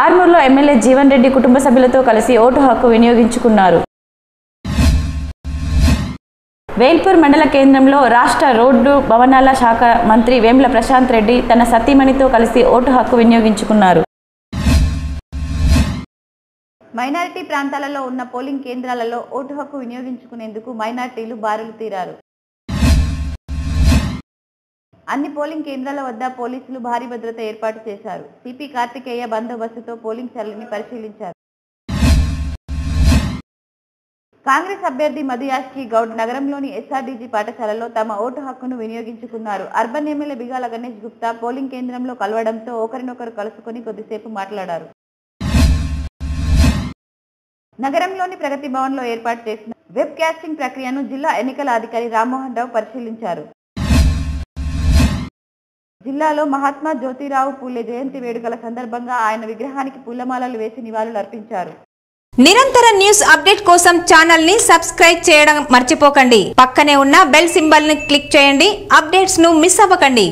ఆర్మూర్లో MLA Jeevan Reddy కుటుంబ సభ్యులతో కలిసి ఓటు హక్కు వినియోగించుకున్నారు. వేల్పూర్ మండల కేంద్రంలో రాష్ట్ర రోడ్డు భవనాల శాఖ మంత్రి వేముల ప్రశాంత్ రెడ్డి తన సతీమణితో కలిసి ఓటు హక్కు వినియోగించుకున్నారు. మైనారిటీ ప్రాంతాలలో ఉన్న పోలింగ్ కేంద్రాలలో ఓటు హక్కు వినియోగించుకునేందుకు మైనారిటీలు బారులు తీరారు. అన్ని పోలింగ్ కేంద్రాల వద్ద పోలీసులు భారీ భద్రత ఏర్పాటు చేశారు. సిపి కార్తికేయ బందోబస్తుతో పోలింగ్ సరళిని పరిశీలించారు. కాంగ్రెస్ అభ్యర్థి మధుయాష్కి గౌడ్ నగరంలోని ఎస్ఆర్డీజీ పాఠశాలలో తమ ఓటు హక్కును వినియోగించుకున్నారు. Urban MLA Bigala Ganesh Gupta polling కేంద్రంలో కలవడంతో ఒకరినొకరు కలుసుకుని కొద్దిసేపు మాట్లాడారు. నగరంలోని ప్రగతి భవన్ లో ఏర్పాటు చేసిన వెబ్ కాస్టింగ్ ప్రక్రియను జిల్లా ఎన్నికల అధికారి రామ్మోహన్ రావు పరిశీలించారు. జిల్లాలో మహాత్మా జ్యోతిరావు పూలే జయంతి వేడుకల సందర్భంగా ఆయన విగ్రహానికి పూలమాలలు వేసి నివాళులు అర్పించారు. నిరంతర న్యూస్ అప్డేట్ కోసం ఛానల్ ని సబ్స్క్రైబ్ చేయడం మర్చిపోకండి. పక్కనే ఉన్న బెల్ సింబల్ ని క్లిక్ చేయండి. అప్డేట్స్ ను మిస్ అవ్వకండి.